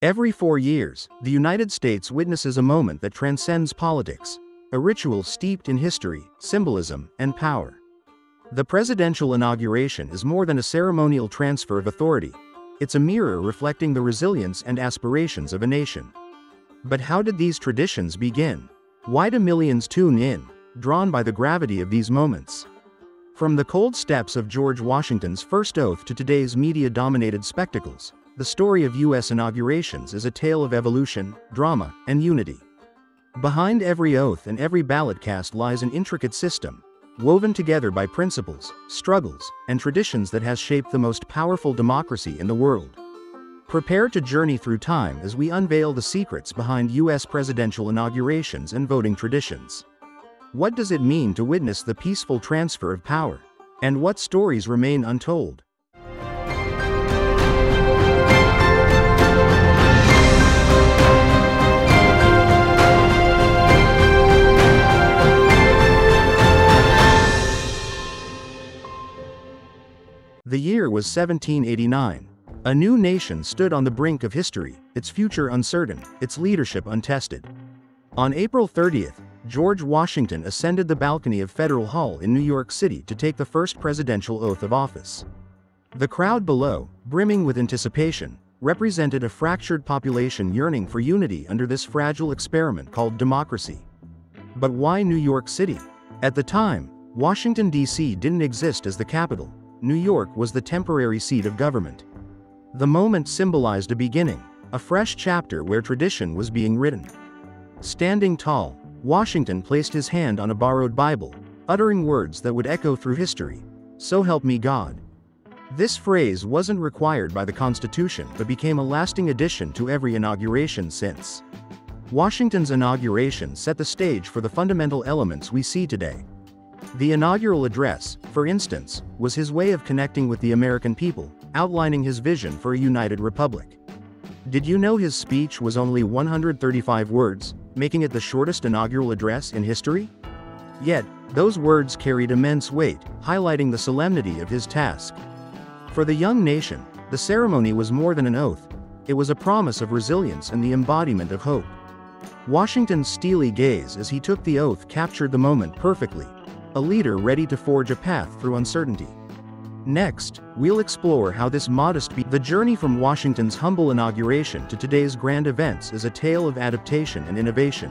Every 4 years, the United States witnesses a moment that transcends politics, a ritual steeped in history, symbolism, and power. The presidential inauguration is more than a ceremonial transfer of authority. It's a mirror reflecting the resilience and aspirations of a nation. But how did these traditions begin? Why do millions tune in, drawn by the gravity of these moments? From the cold steps of George Washington's first oath to today's media-dominated spectacles, the story of U.S. inaugurations is a tale of evolution, drama, and unity. Behind every oath and every ballot cast lies an intricate system, woven together by principles, struggles, and traditions that has shaped the most powerful democracy in the world. Prepare to journey through time as we unveil the secrets behind U.S. presidential inaugurations and voting traditions. What does it mean to witness the peaceful transfer of power? And what stories remain untold? The year was 1789. A new nation stood on the brink of history, its future uncertain, its leadership untested. On April 30th, George Washington ascended the balcony of Federal Hall in New York City to take the first presidential oath of office. The crowd below, brimming with anticipation, represented a fractured population yearning for unity under this fragile experiment called democracy. But why New York City? At the time, Washington, D.C. didn't exist as the capital. New York was the temporary seat of government. The moment symbolized a beginning, a fresh chapter where tradition was being written. Standing tall, Washington placed his hand on a borrowed Bible, uttering words that would echo through history. "So help me God." This phrase wasn't required by the Constitution but became a lasting addition to every inauguration since. Washington's inauguration set the stage for the fundamental elements we see today. The inaugural address, for instance, was his way of connecting with the American people, outlining his vision for a united republic. Did you know his speech was only 135 words, making it the shortest inaugural address in history? Yet, those words carried immense weight, highlighting the solemnity of his task. For the young nation, the ceremony was more than an oath. It was a promise of resilience and the embodiment of hope. Washington's steely gaze as he took the oath captured the moment perfectly. A leader ready to forge a path through uncertainty. Next, we'll explore how this the journey from Washington's humble inauguration to today's grand events is a tale of adaptation and innovation.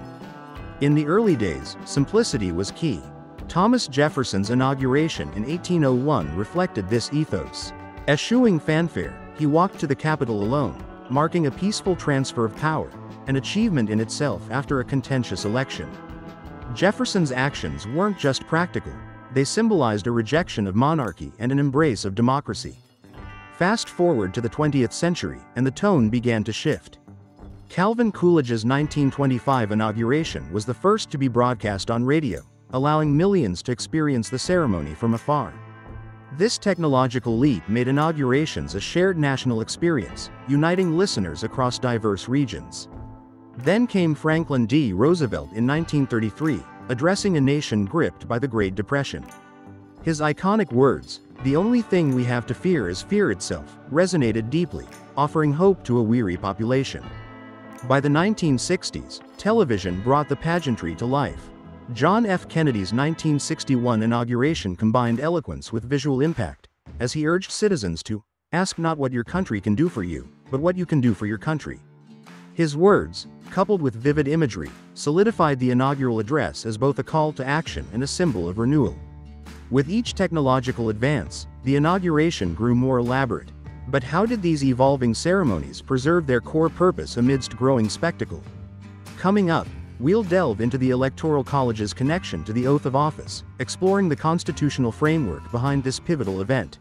In the early days, simplicity was key. Thomas Jefferson's inauguration in 1801 reflected this ethos. Eschewing fanfare, he walked to the Capitol alone, marking a peaceful transfer of power, an achievement in itself after a contentious election. Jefferson's actions weren't just practical, they symbolized a rejection of monarchy and an embrace of democracy. Fast forward to the 20th century, and the tone began to shift. Calvin Coolidge's 1925 inauguration was the first to be broadcast on radio, allowing millions to experience the ceremony from afar. This technological leap made inaugurations a shared national experience, uniting listeners across diverse regions. Then came Franklin D. Roosevelt in 1933, addressing a nation gripped by the Great Depression. His iconic words, "The only thing we have to fear is fear itself," resonated deeply, offering hope to a weary population. By the 1960s, television brought the pageantry to life. John F. Kennedy's 1961 inauguration combined eloquence with visual impact, as he urged citizens to ask not what your country can do for you, but what you can do for your country. His words, coupled with vivid imagery, solidified the inaugural address as both a call to action and a symbol of renewal. With each technological advance, the inauguration grew more elaborate. But how did these evolving ceremonies preserve their core purpose amidst growing spectacle? Coming up, we'll delve into the Electoral College's connection to the oath of office, exploring the constitutional framework behind this pivotal event.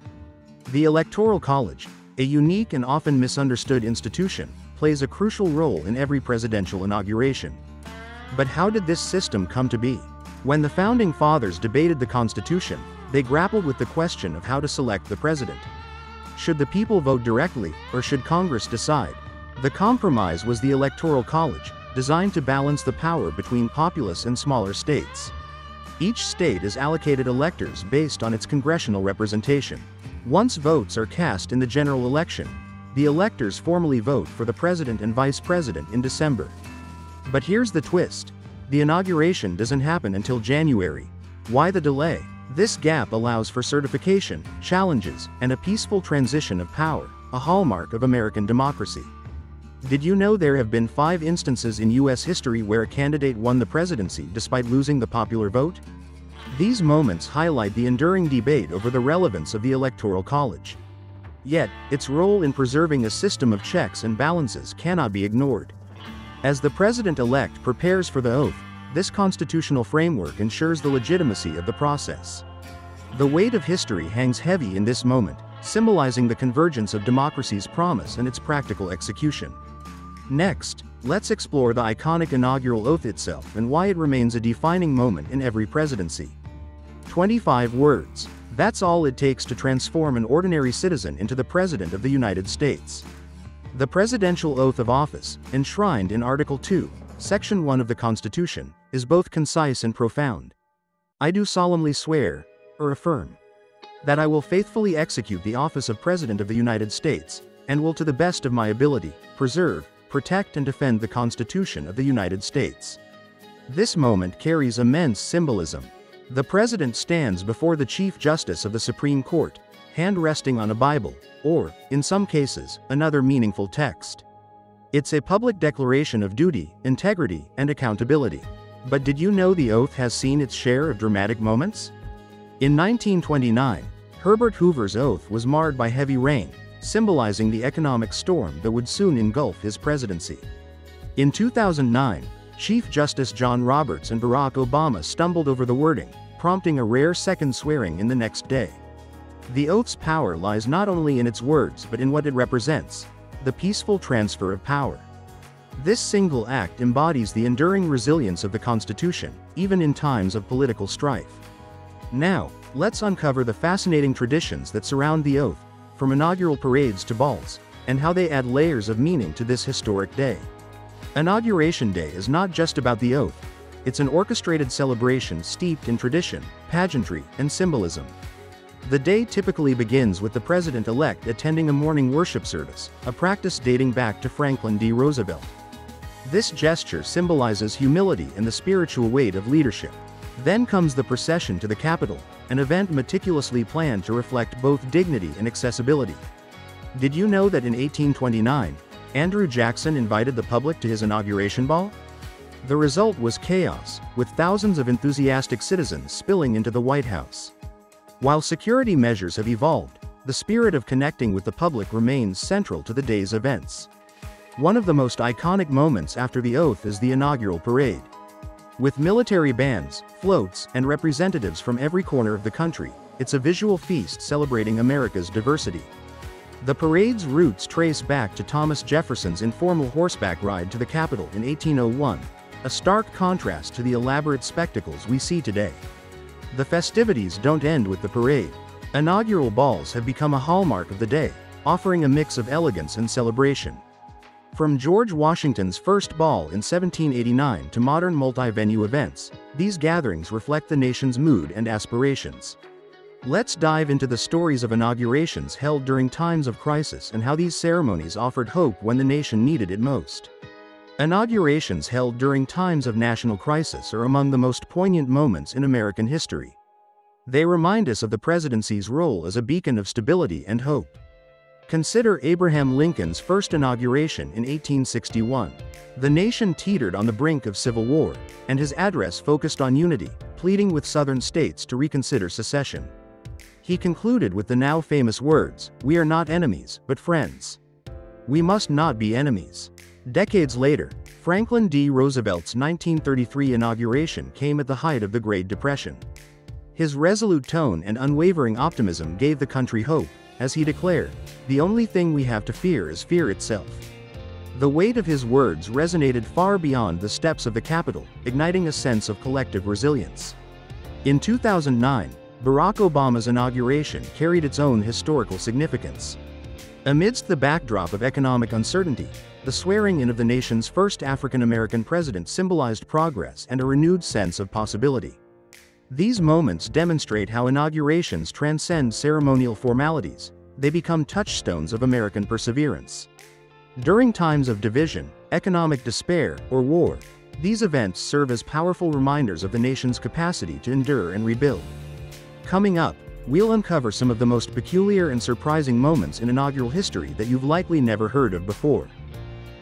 The Electoral College, a unique and often misunderstood institution, plays a crucial role in every presidential inauguration. But how did this system come to be? When the Founding Fathers debated the Constitution, they grappled with the question of how to select the president. Should the people vote directly, or should Congress decide? The compromise was the Electoral College, designed to balance the power between populous and smaller states. Each state is allocated electors based on its congressional representation. Once votes are cast in the general election, the electors formally vote for the president and vice president in December. But here's the twist. The inauguration doesn't happen until January. Why the delay? This gap allows for certification, challenges, and a peaceful transition of power, a hallmark of American democracy. Did you know there have been 5 instances in U.S. history where a candidate won the presidency despite losing the popular vote? These moments highlight the enduring debate over the relevance of the Electoral College. Yet, its role in preserving a system of checks and balances cannot be ignored. As the president-elect prepares for the oath, this constitutional framework ensures the legitimacy of the process. The weight of history hangs heavy in this moment, symbolizing the convergence of democracy's promise and its practical execution. Next, let's explore the iconic inaugural oath itself and why it remains a defining moment in every presidency. 25 words. That's all it takes to transform an ordinary citizen into the President of the United States. The Presidential Oath of Office, enshrined in Article 2, Section 1 of the Constitution, is both concise and profound. I do solemnly swear, or affirm, that I will faithfully execute the office of President of the United States, and will to the best of my ability, preserve, protect and defend the Constitution of the United States. This moment carries immense symbolism. The President stands before the Chief Justice of the Supreme Court, hand resting on a Bible, or, in some cases, another meaningful text. It's a public declaration of duty, integrity, and accountability. But did you know the oath has seen its share of dramatic moments? In 1929, Herbert Hoover's oath was marred by heavy rain, symbolizing the economic storm that would soon engulf his presidency. In 2009, Chief Justice John Roberts and Barack Obama stumbled over the wording, prompting a rare second swearing in the next day. The oath's power lies not only in its words but in what it represents: the peaceful transfer of power. This single act embodies the enduring resilience of the Constitution, even in times of political strife. Now, let's uncover the fascinating traditions that surround the oath, from inaugural parades to balls, and how they add layers of meaning to this historic day. Inauguration Day is not just about the oath. It's an orchestrated celebration steeped in tradition, pageantry, and symbolism. The day typically begins with the president-elect attending a morning worship service, a practice dating back to Franklin D. Roosevelt. This gesture symbolizes humility and the spiritual weight of leadership. Then comes the procession to the Capitol, an event meticulously planned to reflect both dignity and accessibility. Did you know that in 1829, Andrew Jackson invited the public to his inauguration ball? The result was chaos, with thousands of enthusiastic citizens spilling into the White House. While security measures have evolved, the spirit of connecting with the public remains central to the day's events. One of the most iconic moments after the oath is the inaugural parade. With military bands, floats, and representatives from every corner of the country, it's a visual feast celebrating America's diversity. The parade's roots trace back to Thomas Jefferson's informal horseback ride to the Capitol in 1801, a stark contrast to the elaborate spectacles we see today. The festivities don't end with the parade. Inaugural balls have become a hallmark of the day, offering a mix of elegance and celebration. From George Washington's first ball in 1789 to modern multi-venue events, these gatherings reflect the nation's mood and aspirations. Let's dive into the stories of inaugurations held during times of crisis and how these ceremonies offered hope when the nation needed it most. Inaugurations held during times of national crisis are among the most poignant moments in American history. They remind us of the presidency's role as a beacon of stability and hope. Consider Abraham Lincoln's first inauguration in 1861. The nation teetered on the brink of civil war, and his address focused on unity, pleading with Southern states to reconsider secession. He concluded with the now famous words, "We are not enemies, but friends. We must not be enemies." Decades later, Franklin D. Roosevelt's 1933 inauguration came at the height of the Great Depression. His resolute tone and unwavering optimism gave the country hope, as he declared, "The only thing we have to fear is fear itself." The weight of his words resonated far beyond the steps of the Capitol, igniting a sense of collective resilience. In 2009, Barack Obama's inauguration carried its own historical significance. Amidst the backdrop of economic uncertainty, the swearing-in of the nation's first African-American president symbolized progress and a renewed sense of possibility. These moments demonstrate how inaugurations transcend ceremonial formalities, they become touchstones of American perseverance. During times of division, economic despair, or war, these events serve as powerful reminders of the nation's capacity to endure and rebuild. Coming up, we'll uncover some of the most peculiar and surprising moments in inaugural history that you've likely never heard of before.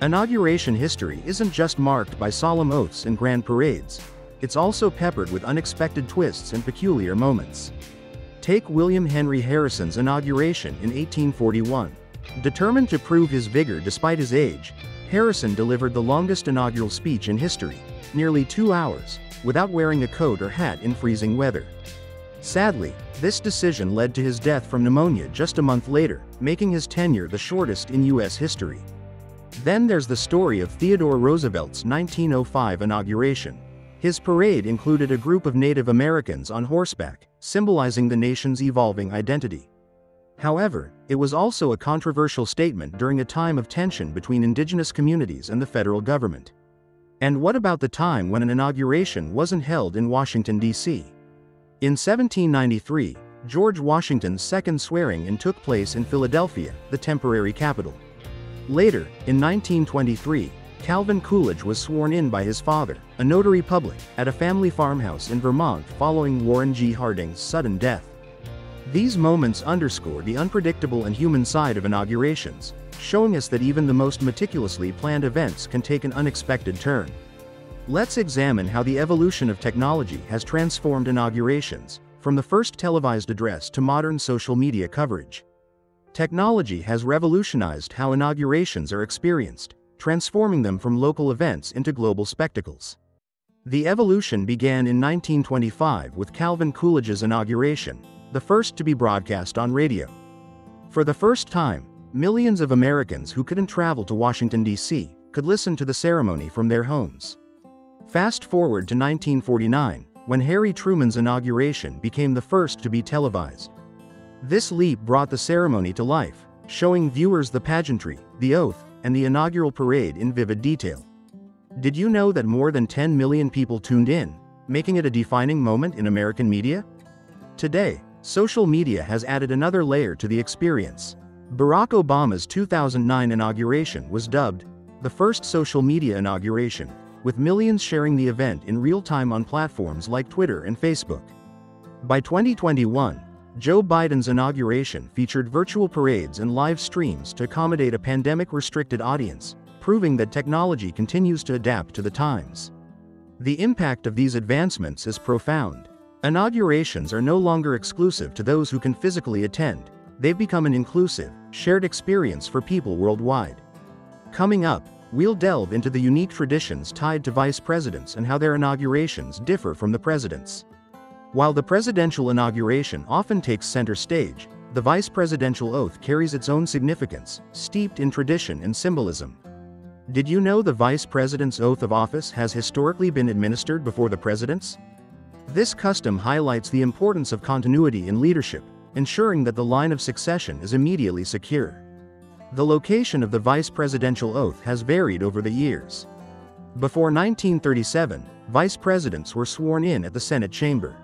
Inauguration history isn't just marked by solemn oaths and grand parades. It's also peppered with unexpected twists and peculiar moments. Take William Henry Harrison's inauguration in 1841. Determined to prove his vigor despite his age, Harrison delivered the longest inaugural speech in history, nearly 2 hours, without wearing a coat or hat in freezing weather. Sadly, this decision led to his death from pneumonia just a month later, making his tenure the shortest in U.S. history. Then there's the story of Theodore Roosevelt's 1905 inauguration. His parade included a group of Native Americans on horseback, symbolizing the nation's evolving identity. However, it was also a controversial statement during a time of tension between indigenous communities and the federal government. And what about the time when an inauguration wasn't held in Washington, D.C.? In 1793, George Washington's second swearing-in took place in Philadelphia, the temporary capital. Later, in 1923, Calvin Coolidge was sworn in by his father, a notary public, at a family farmhouse in Vermont following Warren G. Harding's sudden death. These moments underscore the unpredictable and human side of inaugurations, showing us that even the most meticulously planned events can take an unexpected turn. Let's examine how the evolution of technology has transformed inaugurations, from the first televised address to modern social media coverage. Technology has revolutionized how inaugurations are experienced, transforming them from local events into global spectacles. The evolution began in 1925 with Calvin Coolidge's inauguration, the first to be broadcast on radio. For the first time, millions of Americans who couldn't travel to Washington, D.C., could listen to the ceremony from their homes. Fast forward to 1949, when Harry Truman's inauguration became the first to be televised. This leap brought the ceremony to life, showing viewers the pageantry, the oath, and the inaugural parade in vivid detail. Did you know that more than 10 million people tuned in, making it a defining moment in American media? Today, social media has added another layer to the experience. Barack Obama's 2009 inauguration was dubbed the first social media inauguration, with millions sharing the event in real time on platforms like Twitter and Facebook. By 2021, Joe Biden's inauguration featured virtual parades and live streams to accommodate a pandemic-restricted audience, proving that technology continues to adapt to the times. The impact of these advancements is profound. Inaugurations are no longer exclusive to those who can physically attend. They've become an inclusive, shared experience for people worldwide. Coming up, we'll delve into the unique traditions tied to vice presidents and how their inaugurations differ from the president's. While the presidential inauguration often takes center stage, the vice presidential oath carries its own significance, steeped in tradition and symbolism. Did you know the vice president's oath of office has historically been administered before the president's? This custom highlights the importance of continuity in leadership, ensuring that the line of succession is immediately secure. The location of the vice presidential oath has varied over the years. Before 1937, vice presidents were sworn in at the Senate chamber.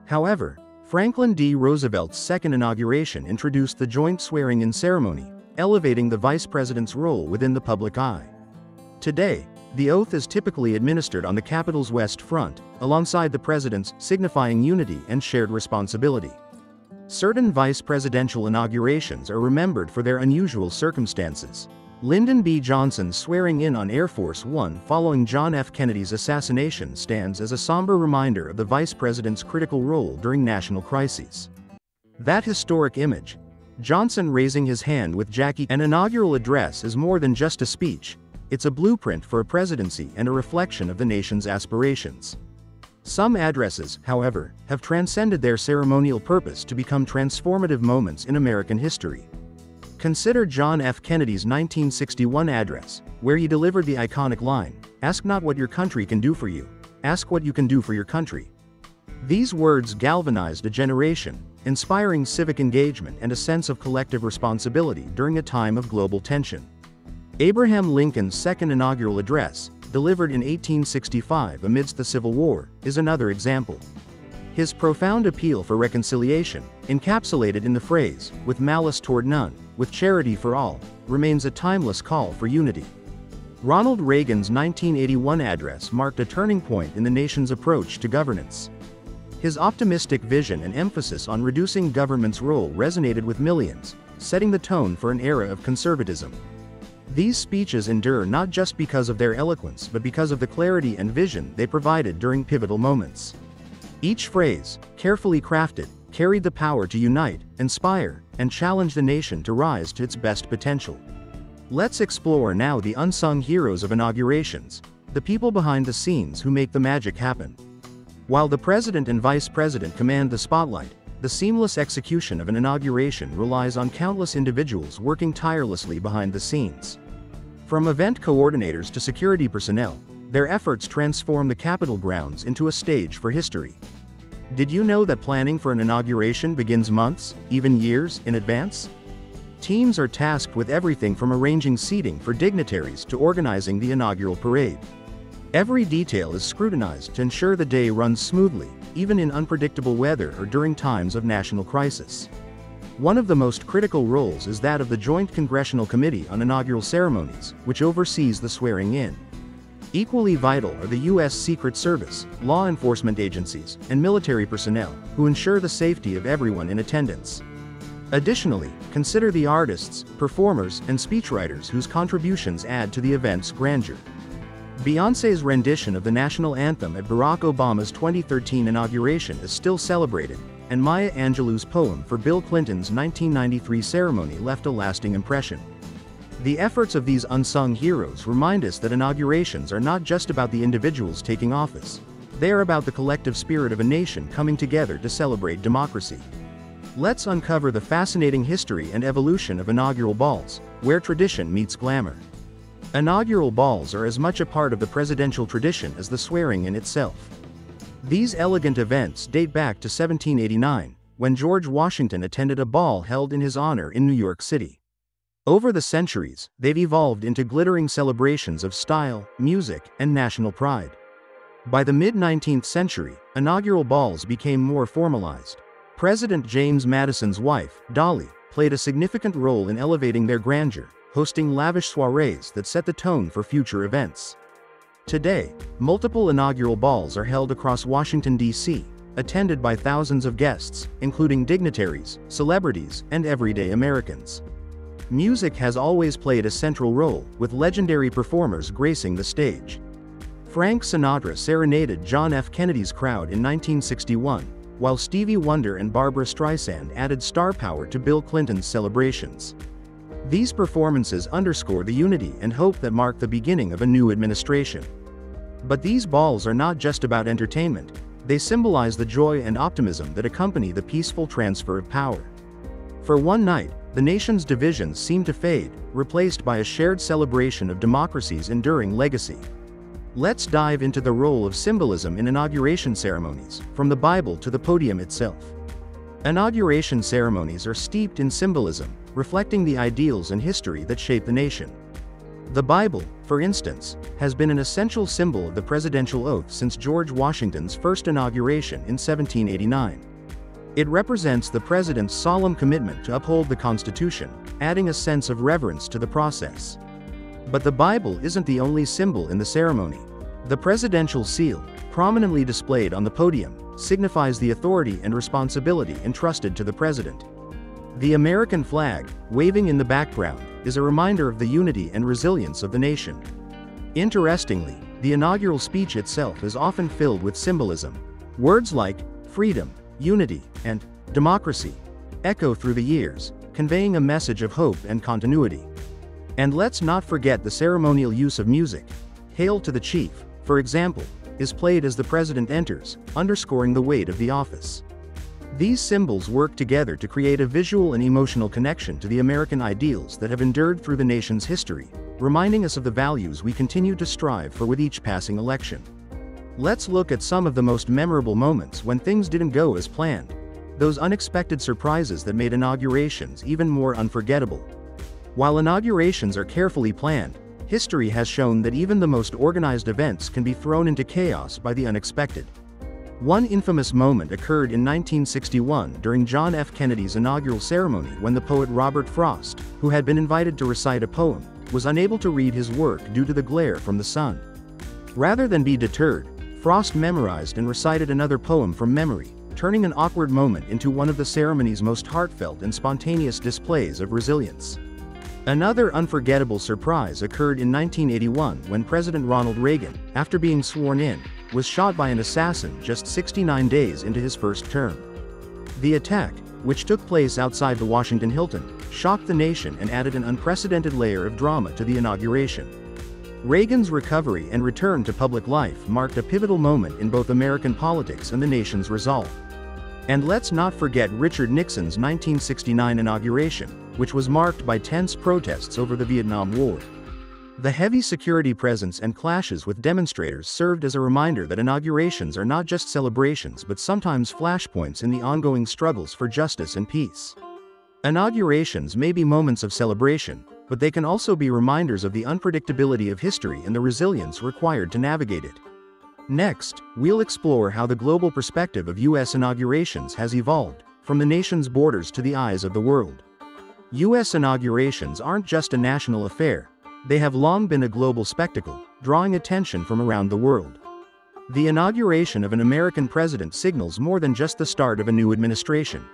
However, Franklin D. Roosevelt's second inauguration introduced the joint swearing-in ceremony, elevating the vice president's role within the public eye. Today, the oath is typically administered on the Capitol's West Front, alongside the president's, signifying unity and shared responsibility. Certain vice presidential inaugurations are remembered for their unusual circumstances. Lyndon B. Johnson's swearing in on Air Force One following John F. Kennedy's assassination stands as a somber reminder of the vice president's critical role during national crises. That historic image, Johnson raising his hand with Jackie, an inaugural address is more than just a speech. It's a blueprint for a presidency and a reflection of the nation's aspirations. Some addresses, however, have transcended their ceremonial purpose to become transformative moments in American history. Consider John F. Kennedy's 1961 address, where he delivered the iconic line, "Ask not what your country can do for you, ask what you can do for your country." These words galvanized a generation, inspiring civic engagement and a sense of collective responsibility during a time of global tension. Abraham Lincoln's second inaugural address, delivered in 1865 amidst the Civil War, is another example. His profound appeal for reconciliation, encapsulated in the phrase, "with malice toward none, with charity for all," remains a timeless call for unity. Ronald Reagan's 1981 address marked a turning point in the nation's approach to governance. His optimistic vision and emphasis on reducing government's role resonated with millions, setting the tone for an era of conservatism. These speeches endure not just because of their eloquence but because of the clarity and vision they provided during pivotal moments. Each phrase, carefully crafted, carried the power to unite, inspire, and challenge the nation to rise to its best potential. Let's explore now the unsung heroes of inaugurations, the people behind the scenes who make the magic happen. While the president and vice president command the spotlight, the seamless execution of an inauguration relies on countless individuals working tirelessly behind the scenes. From event coordinators to security personnel, their efforts transform the Capitol grounds into a stage for history. Did you know that planning for an inauguration begins months, even years, in advance? Teams are tasked with everything from arranging seating for dignitaries to organizing the inaugural parade. Every detail is scrutinized to ensure the day runs smoothly, even in unpredictable weather or during times of national crisis. One of the most critical roles is that of the Joint Congressional Committee on Inaugural Ceremonies, which oversees the swearing-in. Equally vital are the U.S. Secret Service, law enforcement agencies, and military personnel, who ensure the safety of everyone in attendance. Additionally, consider the artists, performers, and speechwriters whose contributions add to the event's grandeur. Beyoncé's rendition of the national anthem at Barack Obama's 2013 inauguration is still celebrated, and Maya Angelou's poem for Bill Clinton's 1993 ceremony left a lasting impression. The efforts of these unsung heroes remind us that inaugurations are not just about the individuals taking office. They are about the collective spirit of a nation coming together to celebrate democracy. Let's uncover the fascinating history and evolution of inaugural balls, where tradition meets glamour. Inaugural balls are as much a part of the presidential tradition as the swearing-in itself. These elegant events date back to 1789, when George Washington attended a ball held in his honor in New York City. Over the centuries, they've evolved into glittering celebrations of style, music, and national pride. By the mid-19th century, inaugural balls became more formalized. President James Madison's wife, Dolly, played a significant role in elevating their grandeur, hosting lavish soirees that set the tone for future events. Today, multiple inaugural balls are held across Washington, D.C., attended by thousands of guests, including dignitaries, celebrities, and everyday Americans. Music has always played a central role, with legendary performers gracing the stage. Frank Sinatra serenaded John F. Kennedy's crowd in 1961, while Stevie Wonder and Barbra Streisand added star power to Bill Clinton's celebrations. These performances underscore the unity and hope that mark the beginning of a new administration. But these balls are not just about entertainment, they symbolize the joy and optimism that accompany the peaceful transfer of power. For one night, the nation's divisions seem to fade, replaced by a shared celebration of democracy's enduring legacy. Let's dive into the role of symbolism in inauguration ceremonies, from the Bible to the podium itself. Inauguration ceremonies are steeped in symbolism, reflecting the ideals and history that shape the nation. The Bible, for instance, has been an essential symbol of the presidential oath since George Washington's first inauguration in 1789. It represents the president's solemn commitment to uphold the Constitution, adding a sense of reverence to the process. But the Bible isn't the only symbol in the ceremony. The presidential seal, prominently displayed on the podium, signifies the authority and responsibility entrusted to the president. The American flag, waving in the background, is a reminder of the unity and resilience of the nation. Interestingly, the inaugural speech itself is often filled with symbolism. Words like freedom, unity, and democracy echo through the years, conveying a message of hope and continuity. And let's not forget the ceremonial use of music. Hail to the Chief, for example, is played as the president enters, underscoring the weight of the office. These symbols work together to create a visual and emotional connection to the American ideals that have endured through the nation's history, reminding us of the values we continue to strive for with each passing election. Let's look at some of the most memorable moments when things didn't go as planned, those unexpected surprises that made inaugurations even more unforgettable. While inaugurations are carefully planned, history has shown that even the most organized events can be thrown into chaos by the unexpected. One infamous moment occurred in 1961 during John F. Kennedy's inaugural ceremony when the poet Robert Frost, who had been invited to recite a poem, was unable to read his work due to the glare from the sun. Rather than be deterred, Frost memorized and recited another poem from memory, turning an awkward moment into one of the ceremony's most heartfelt and spontaneous displays of resilience. Another unforgettable surprise occurred in 1981 when President Ronald Reagan, after being sworn in, was shot by an assassin just 69 days into his first term. The attack, which took place outside the Washington Hilton, shocked the nation and added an unprecedented layer of drama to the inauguration. Reagan's recovery and return to public life marked a pivotal moment in both American politics and the nation's resolve. And let's not forget Richard Nixon's 1969 inauguration, which was marked by tense protests over the Vietnam War. The heavy security presence and clashes with demonstrators served as a reminder that inaugurations are not just celebrations but sometimes flashpoints in the ongoing struggles for justice and peace. Inaugurations may be moments of celebration, but they can also be reminders of the unpredictability of history and the resilience required to navigate it. Next, we'll explore how the global perspective of U.S. inaugurations has evolved, from the nation's borders to the eyes of the world. U.S. inaugurations aren't just a national affair. They have long been a global spectacle, drawing attention from around the world. The inauguration of an American president signals more than just the start of a new administration.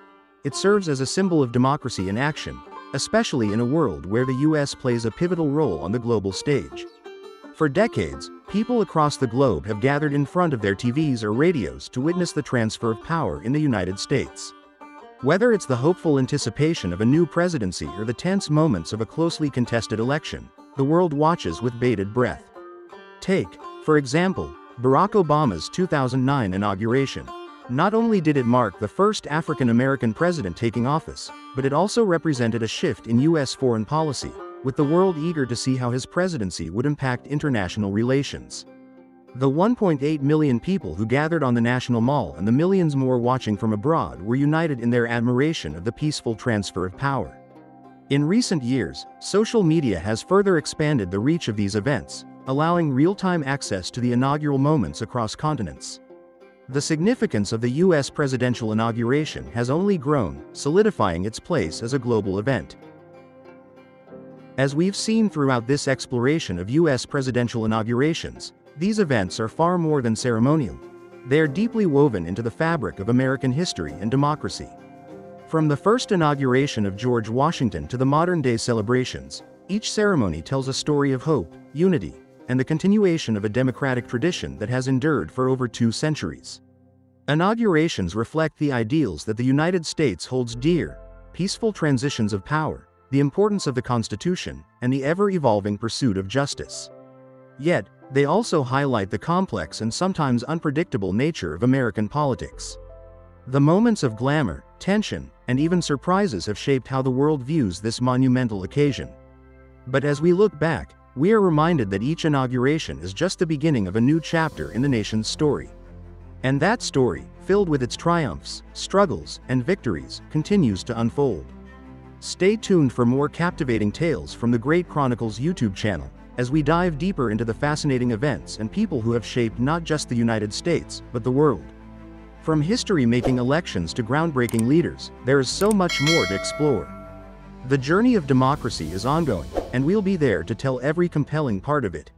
It serves as a symbol of democracy in action, especially in a world where the U.S. plays a pivotal role on the global stage. For decades, people across the globe have gathered in front of their TVs or radios to witness the transfer of power in the United States. Whether it's the hopeful anticipation of a new presidency or the tense moments of a closely contested election, the world watches with bated breath. Take, for example, Barack Obama's 2009 inauguration. Not only did it mark the first African-American president taking office, but it also represented a shift in U.S. foreign policy, with the world eager to see how his presidency would impact international relations. The 1.8 million people who gathered on the National Mall and the millions more watching from abroad were united in their admiration of the peaceful transfer of power. In recent years, social media has further expanded the reach of these events, allowing real-time access to the inaugural moments across continents. The significance of the U.S. presidential inauguration has only grown, solidifying its place as a global event. As we've seen throughout this exploration of U.S. presidential inaugurations, these events are far more than ceremonial. They are deeply woven into the fabric of American history and democracy. From the first inauguration of George Washington to the modern-day celebrations, each ceremony tells a story of hope, unity, and the continuation of a democratic tradition that has endured for over 2 centuries. Inaugurations reflect the ideals that the United States holds dear: peaceful transitions of power, the importance of the Constitution, and the ever-evolving pursuit of justice. Yet, they also highlight the complex and sometimes unpredictable nature of American politics. The moments of glamour, tension, and even surprises have shaped how the world views this monumental occasion. But as we look back, we are reminded that each inauguration is just the beginning of a new chapter in the nation's story. And that story, filled with its triumphs, struggles, and victories, continues to unfold. Stay tuned for more captivating tales from the Great Chronicles YouTube channel, as we dive deeper into the fascinating events and people who have shaped not just the United States, but the world. From history-making elections to groundbreaking leaders, there is so much more to explore. The journey of democracy is ongoing, and we'll be there to tell every compelling part of it.